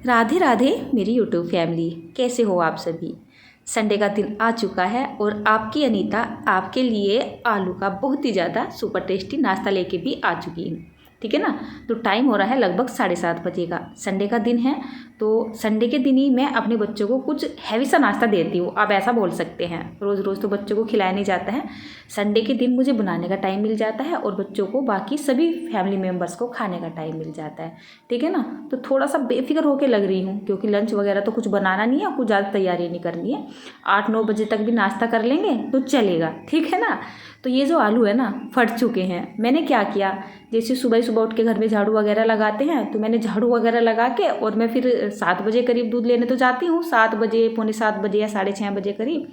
राधे राधे मेरी YouTube family, कैसे हो आप सभी। संडे का दिन आ चुका है और आपकी अनीता आपके लिए आलू का बहुत ही ज़्यादा सुपर टेस्टी नाश्ता लेके भी आ चुकी है। ठीक है ना। तो टाइम हो रहा है लगभग 7:30 बजे का। संडे का दिन है तो संडे के दिन ही मैं अपने बच्चों को कुछ हैवी सा नाश्ता देती हूँ, आप ऐसा बोल सकते हैं। रोज़ रोज़ तो बच्चों को खिलाया नहीं जाता है। संडे के दिन मुझे बनाने का टाइम मिल जाता है और बच्चों को बाकी सभी फैमिली मेम्बर्स को खाने का टाइम मिल जाता है। ठीक है ना। तो थोड़ा सा बेफिक्र होकर लग रही हूँ क्योंकि लंच वगैरह तो कुछ बनाना नहीं है, कुछ ज़्यादा तैयारी नहीं करनी है। 8-9 बजे तक भी नाश्ता कर लेंगे तो चलेगा। ठीक है ना। तो ये जो आलू है ना फट चुके हैं। मैंने क्या किया, जैसे सुबह सुबह उठ के घर में झाड़ू वगैरह लगाते हैं तो मैंने झाड़ू वगैरह लगा के और मैं फिर 7 बजे करीब दूध लेने तो जाती हूँ, 7 बजे, पौने 7 बजे या 6:30 बजे करीब।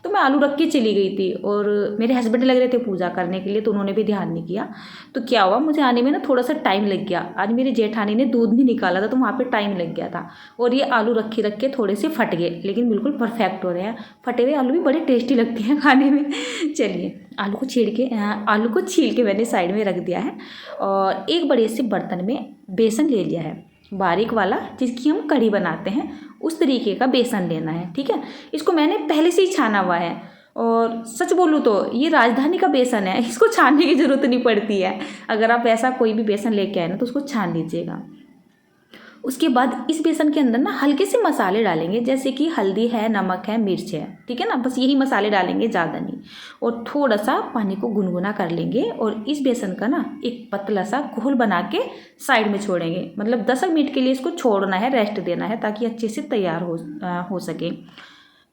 तो मैं आलू रख के चली गई थी और मेरे हस्बैंड लग रहे थे पूजा करने के लिए तो उन्होंने भी ध्यान नहीं किया। तो क्या हुआ, मुझे आने में ना थोड़ा सा टाइम लग गया। आज मेरी जेठानी ने दूध नहीं निकाला था तो वहाँ पे टाइम लग गया था और ये आलू रख के थोड़े से फट गए, लेकिन बिल्कुल परफेक्ट हो रहे हैं। फटे हुए आलू भी बड़े टेस्टी लगते हैं खाने में। चलिए आलू को छील के मैंने साइड में रख दिया है और एक बड़े से बर्तन में बेसन ले लिया है, बारीक वाला जिसकी हम कढ़ी बनाते हैं उस तरीके का बेसन लेना है। ठीक है। इसको मैंने पहले से ही छाना हुआ है और सच बोलूँ तो ये राजधानी का बेसन है, इसको छानने की ज़रूरत नहीं पड़ती है। अगर आप ऐसा कोई भी बेसन लेके आए ना तो उसको छान लीजिएगा। उसके बाद इस बेसन के अंदर ना हल्के से मसाले डालेंगे, जैसे कि हल्दी है, नमक है, मिर्च है। ठीक है ना। बस यही मसाले डालेंगे, ज़्यादा नहीं। और थोड़ा सा पानी को गुनगुना कर लेंगे और इस बेसन का ना एक पतला सा घोल बना के साइड में छोड़ेंगे। मतलब 10 मिनट के लिए इसको छोड़ना है, रेस्ट देना है ताकि अच्छे से तैयार हो सके।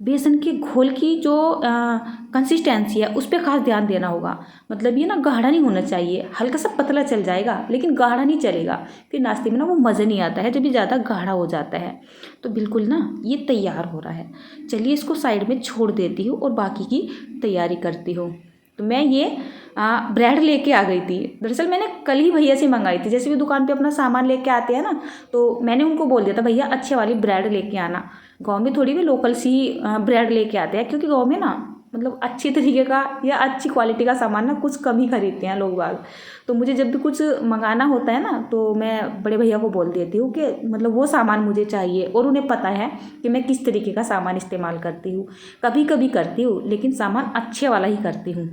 बेसन के घोल की जो कंसिस्टेंसी है उस पर खास ध्यान देना होगा। मतलब ये ना गाढ़ा नहीं होना चाहिए, हल्का सा पतला चल जाएगा लेकिन गाढ़ा नहीं चलेगा। फिर नाश्ते में ना वो मज़ा नहीं आता है जब ये ज़्यादा गाढ़ा हो जाता है। तो बिल्कुल ना ये तैयार हो रहा है। चलिए इसको साइड में छोड़ देती हूँ और बाकी की तैयारी करती हूँ। तो मैं ये ब्रेड लेके आ गई थी। दरअसल मैंने कल ही भैया से मंगाई थी। जैसे भी दुकान पे अपना सामान लेके आते हैं ना तो मैंने उनको बोल दिया था भैया अच्छे वाली ब्रेड लेके आना। गांव में थोड़ी भी लोकल सी ब्रेड लेके आते हैं क्योंकि गांव में ना मतलब अच्छी तरीके का या अच्छी क्वालिटी का सामान ना कुछ कम ही खरीदते हैं लोग बाग। तो मुझे जब भी कुछ मंगाना होता है ना तो मैं बड़े भैया को बोल देती हूँ कि मतलब वो सामान मुझे चाहिए और उन्हें पता है कि मैं किस तरीके का सामान इस्तेमाल करती हूँ। कभी कभी करती हूँ लेकिन सामान अच्छे वाला ही करती हूँ।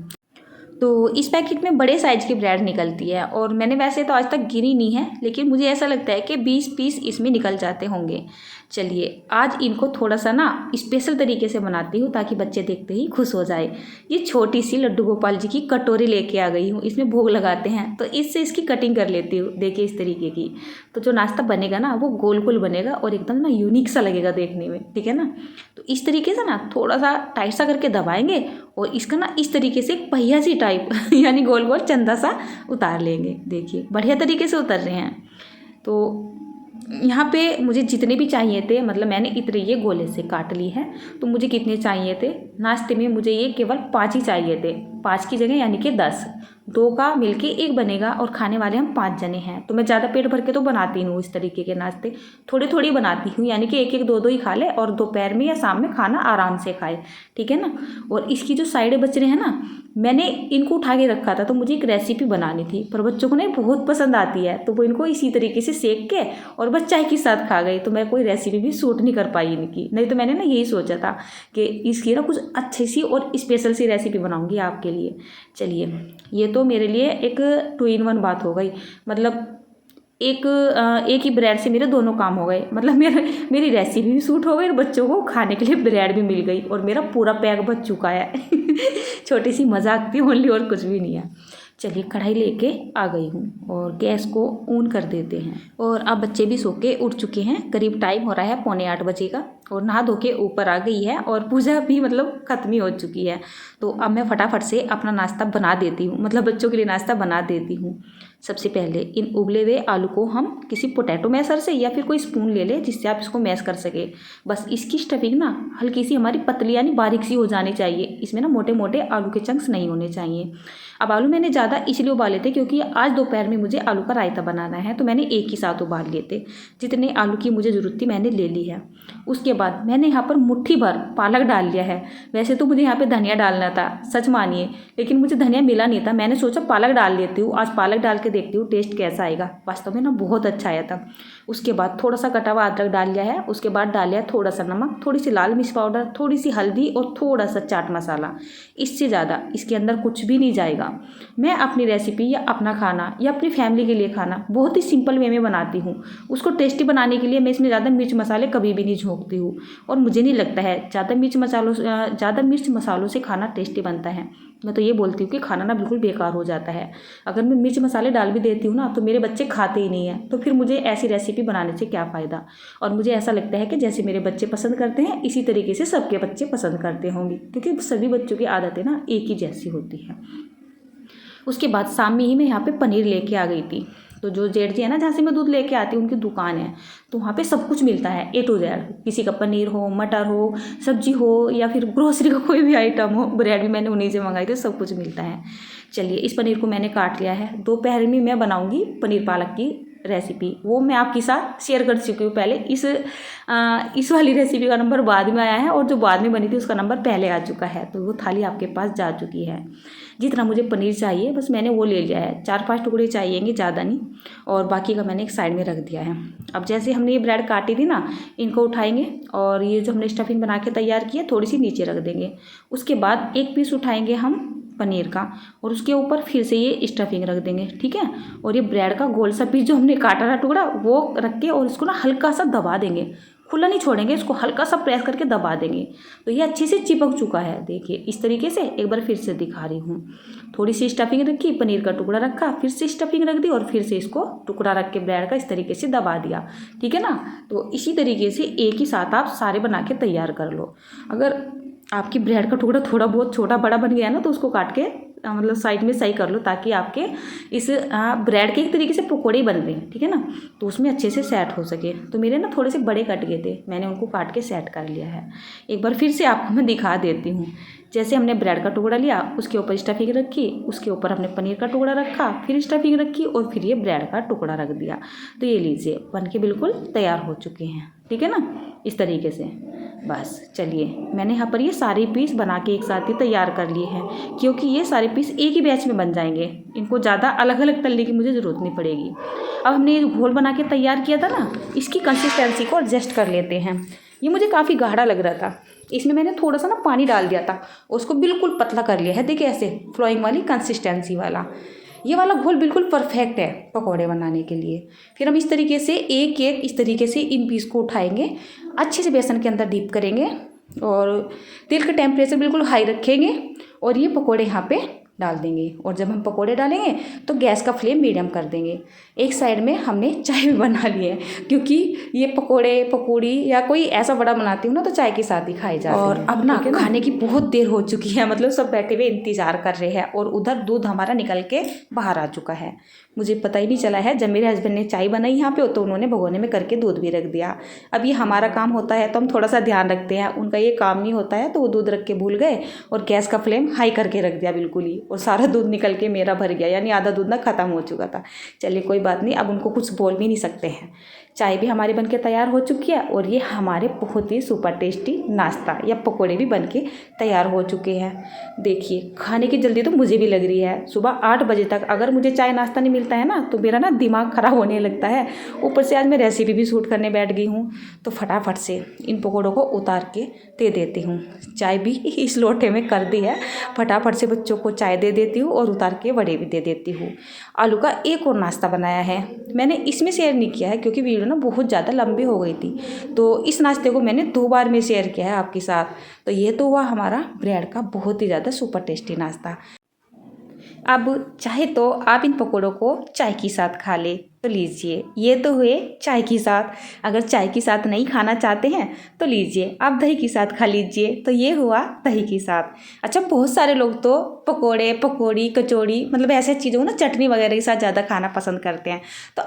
तो इस पैकेट में बड़े साइज़ की ब्रेड निकलती है और मैंने वैसे तो आज तक गिनी नहीं है, लेकिन मुझे ऐसा लगता है कि 20 पीस इसमें निकल जाते होंगे। चलिए आज इनको थोड़ा सा ना स्पेशल तरीके से बनाती हूँ ताकि बच्चे देखते ही खुश हो जाए। ये छोटी सी लड्डू गोपाल जी की कटोरी लेके आ गई हूँ, इसमें भोग लगाते हैं तो इससे इसकी कटिंग कर लेती हूँ। देखिए इस तरीके की। तो जो नाश्ता बनेगा ना वो गोल गोल बनेगा और एकदम ना यूनिक सा लगेगा देखने में। ठीक है ना। तो इस तरीके से ना थोड़ा सा टाइट सा करके दबाएंगे और इसका ना इस तरीके से एक पहिया सी टाइप यानी गोल गोल चंदा सा उतार लेंगे। देखिए बढ़िया तरीके से उतर रहे हैं। तो यहाँ पे मुझे जितने भी चाहिए थे, मतलब मैंने इतने ये गोले से काट ली है। तो मुझे कितने चाहिए थे नाश्ते में, मुझे ये केवल 5 ही चाहिए थे। 5 की जगह यानी कि 10, 2 का मिलके 1 बनेगा और खाने वाले हम 5 जने हैं। तो मैं ज़्यादा पेट भर के तो बनाती हूँ इस तरीके के नाश्ते, थोड़े थोड़ी बनाती हूँ यानी कि 1-1, 2-2 ही खा ले और दोपहर में या शाम में खाना आराम से खाए। ठीक है ना। और इसकी जो साइडें बच रहे हैं ना, मैंने इनको उठा के रखा था तो मुझे एक रेसिपी बनानी थी पर बच्चों को ना बहुत पसंद आती है तो वो इनको इसी तरीके से सेक के और बस चाय के साथ खा गई। तो मैं कोई रेसिपी भी सूट नहीं कर पाई इनकी। नहीं तो मैंने ना यही सोचा था कि इसकी ना कुछ अच्छी सी और स्पेशल सी रेसिपी बनाऊंगी आपके लिए। चलिए ये तो मेरे लिए एक 2 in 1 बात हो गई। मतलब एक ही ब्रेड से मेरे दोनों काम हो गए। मतलब मेरी रेसिपी भी सूट हो गई और बच्चों को खाने के लिए ब्रेड भी मिल गई और मेरा पूरा पैक बच चुका है। छोटी सी मजाक थी ओनली, और कुछ भी नहीं है। चलिए कढ़ाई लेके आ गई हूँ और गैस को ऑन कर देते हैं। और अब बच्चे भी सो के उठ चुके हैं। करीब टाइम हो रहा है 7:45 बजे का और नहा धो के ऊपर आ गई है और पूजा भी मतलब ख़त्म ही हो चुकी है। तो अब मैं फटाफट से अपना नाश्ता बना देती हूँ, मतलब बच्चों के लिए नाश्ता बना देती हूँ। सबसे पहले इन उबले हुए आलू को हम किसी पोटैटो मैशर से या फिर कोई स्पून ले ले जिससे आप इसको मैश कर सके। बस इसकी स्टफिंग ना हल्की सी हमारी पतली यानी बारीक सी हो जानी चाहिए। इसमें ना मोटे मोटे आलू के चंक्स नहीं होने चाहिए। अब आलू मैंने ज़्यादा इसलिए उबाले थे क्योंकि आज दोपहर में मुझे आलू का रायता बनाना है तो मैंने एक ही साथ उबाल लिए थे। जितने आलू की मुझे ज़रूरत थी मैंने ले ली है। उसके बाद मैंने यहाँ पर मुट्ठी भर पालक डाल लिया है। वैसे तो मुझे यहाँ पे धनिया डालना था, सच मानिए, लेकिन मुझे धनिया मिला नहीं था। मैंने सोचा पालक डाल लेती हूँ, आज पालक डाल के देखती हूँ टेस्ट कैसा आएगा। वास्तव में ना बहुत अच्छा आया था। उसके बाद थोड़ा सा कटा हुआ अदरक डाल लिया है। उसके बाद डाल लिया थोड़ा सा नमक, थोड़ी सी लाल मिर्च पाउडर, थोड़ी सी हल्दी और थोड़ा सा चाट मसाला। इससे ज़्यादा इसके अंदर कुछ भी नहीं जाएगा। मैं अपनी रेसिपी या अपना खाना या अपनी फैमिली के लिए खाना बहुत ही सिंपल वे में बनाती हूँ। उसको टेस्टी बनाने के लिए मैं इसमें ज़्यादा मिर्च मसाले कभी भी नहीं झोंकती हूँ। और मुझे नहीं लगता है ज़्यादा मिर्च मसालों से खाना टेस्टी बनता है। मैं तो ये बोलती हूँ कि खाना ना बिल्कुल बेकार हो जाता है। अगर मैं मिर्च मसाले डाल भी देती हूँ ना तो मेरे बच्चे खाते ही नहीं हैं, तो फिर मुझे ऐसी रेसिपी बनाने से क्या फ़ायदा। और मुझे ऐसा लगता है कि जैसे मेरे बच्चे पसंद करते हैं इसी तरीके से सबके बच्चे पसंद करते होंगे, क्योंकि सभी बच्चों की आदतें ना एक ही जैसी होती हैं। उसके बाद शाम में ही मैं यहाँ पे पनीर लेके आ गई थी। तो जो जेठ जी है ना, जहाँ से मैं दूध लेके आती हूँ, उनकी दुकान है। तो वहाँ पे सब कुछ मिलता है A to Z। किसी का पनीर हो, मटर हो, सब्जी हो, या फिर ग्रोसरी का कोई भी आइटम हो, ब्रेड भी मैंने उन्हीं से मंगाई थी, सब कुछ मिलता है। चलिए, इस पनीर को मैंने काट लिया है। दोपहर में मैं बनाऊँगी पनीर पालक की रेसिपी, वो मैं आपके साथ शेयर कर चुकी हूँ पहले। इस वाली रेसिपी का नंबर बाद में आया है और जो बाद में बनी थी उसका नंबर पहले आ चुका है, तो वो थाली आपके पास जा चुकी है। जितना मुझे पनीर चाहिए बस मैंने वो ले लिया है। 4-5 टुकड़े चाहिएंगे, ज़्यादा नहीं। और बाकी का मैंने एक साइड में रख दिया है। अब जैसे हमने ये ब्रेड काटी थी ना, इनको उठाएंगे और ये जो हमने स्टफिंग बना के तैयार की है थोड़ी सी नीचे रख देंगे। उसके बाद एक पीस उठाएंगे हम पनीर का और उसके ऊपर फिर से ये स्टफिंग रख देंगे, ठीक है। और ये ब्रेड का गोल सा पीस जो हमने काटा था टुकड़ा, वो रख के और इसको ना हल्का सा दबा देंगे, खुला नहीं छोड़ेंगे, इसको हल्का सा प्रेस करके दबा देंगे। तो ये अच्छे से चिपक चुका है, देखिए इस तरीके से। एक बार फिर से दिखा रही हूँ। थोड़ी सी स्टफिंग रखी, पनीर का टुकड़ा रखा, फिर से स्टफिंग रख दी और फिर से इसको टुकड़ा रख के ब्रेड का इस तरीके से दबा दिया, ठीक है ना। तो इसी तरीके से एक ही साथ आप सारे बना के तैयार कर लो। अगर आपकी ब्रेड का टुकड़ा थोड़ा बहुत छोटा बड़ा बन गया ना, तो उसको काट के मतलब साइड में सही कर लो, ताकि आपके इस ब्रेड के एक तरीके से पकौड़े बन रहे हैं, ठीक है ना, तो उसमें अच्छे से सेट हो सके। तो मेरे ना थोड़े से बड़े कट गए थे, मैंने उनको काट के सेट कर लिया है। एक बार फिर से आपको मैं दिखा देती हूँ। जैसे हमने ब्रेड का टुकड़ा लिया, उसके ऊपर स्टफिंग रखी, उसके ऊपर हमने पनीर का टुकड़ा रखा, फिर स्टफिंग रखी और फिर ये ब्रेड का टुकड़ा रख दिया। तो ये लीजिए बन के बिल्कुल तैयार हो चुके हैं, ठीक है ना, इस तरीके से। बस चलिए, मैंने यहाँ पर ये सारे पीस बना के एक साथ ही तैयार कर लिए हैं, क्योंकि ये सारे पीस एक ही बैच में बन जाएंगे। इनको ज़्यादा अलग अलग तलने की मुझे ज़रूरत नहीं पड़ेगी। अब हमने ये घोल बना के तैयार किया था ना, इसकी कंसिस्टेंसी को एडजस्ट कर लेते हैं। ये मुझे काफ़ी गाढ़ा लग रहा था, इसमें मैंने थोड़ा सा ना पानी डाल दिया था, उसको बिल्कुल पतला कर लिया है। देखिए ऐसे फ्लोइंग वाली कंसिस्टेंसी वाला ये वाला घोल बिल्कुल परफेक्ट है पकौड़े बनाने के लिए। फिर हम इस तरीके से एक एक इस तरीके से इन पीस को उठाएंगे, अच्छे से बेसन के अंदर डीप करेंगे और तेल का टेम्परेचर बिल्कुल हाई रखेंगे और ये पकौड़े यहाँ पे डाल देंगे। और जब हम पकौड़े डालेंगे तो गैस का फ्लेम मीडियम कर देंगे। एक साइड में हमने चाय भी बना ली है, क्योंकि ये पकौड़े पकौड़ी या कोई ऐसा बड़ा बनाती हूँ ना तो चाय के साथ ही खाए जाते हैं। और अब ना खाने की बहुत देर हो चुकी है, मतलब सब बैठे हुए इंतज़ार कर रहे हैं और उधर दूध हमारा निकल के बाहर आ चुका है। मुझे पता ही नहीं चला है, जब मेरे हस्बैंड ने चाय बनाई यहाँ पे तो उन्होंने भगोने में करके दूध भी रख दिया। अब ये हमारा काम होता है तो हम थोड़ा सा ध्यान रखते हैं, उनका ये काम नहीं होता है तो वो दूध रख के भूल गए और गैस का फ्लेम हाई करके रख दिया बिल्कुल ही, और सारा दूध निकल के मेरा भर गया, यानी आधा दूध ना ख़त्म हो चुका था। चलिए कोई बात नहीं, अब उनको कुछ बोल भी नहीं सकते हैं। चाय भी हमारी बनके तैयार हो चुकी है और ये हमारे बहुत ही सुपर टेस्टी नाश्ता या पकोड़े भी बनके तैयार हो चुके हैं। देखिए खाने की जल्दी तो मुझे भी लग रही है। सुबह 8 बजे तक अगर मुझे चाय नाश्ता नहीं मिलता है ना तो मेरा ना दिमाग ख़राब होने लगता है। ऊपर से आज मैं रेसिपी भी शूट करने बैठ गई हूँ, तो फटाफट से इन पकौड़ों को उतार के दे देती हूँ। चाय भी इस लोटे में कर दी है, फटाफट से बच्चों को चाय दे देती हूँ और उतार के वड़े भी दे देती हूँ। आलू का एक और नाश्ता बनाया है, मैंने इसमें शेयर नहीं किया है क्योंकि वीडियो ना बहुत ज़्यादा लंबी हो गई थी, तो इस नाश्ते को मैंने 2 बार में शेयर किया है आपके साथ। तो ये तो हुआ हमारा ब्रेड का बहुत ही ज़्यादा सुपर टेस्टी नाश्ता। अब चाहे तो आप इन पकौड़ों को चाय के साथ खा ले तो लीजिए, ये तो हुए चाय के साथ। अगर चाय के साथ नहीं खाना चाहते हैं तो लीजिए आप दही के साथ खा लीजिए, तो ये हुआ दही के साथ। अच्छा बहुत सारे लोग तो पकोड़े पकौड़ी कचौड़ी मतलब ऐसे चीज़ों को ना चटनी वगैरह के साथ ज़्यादा खाना पसंद करते हैं, तो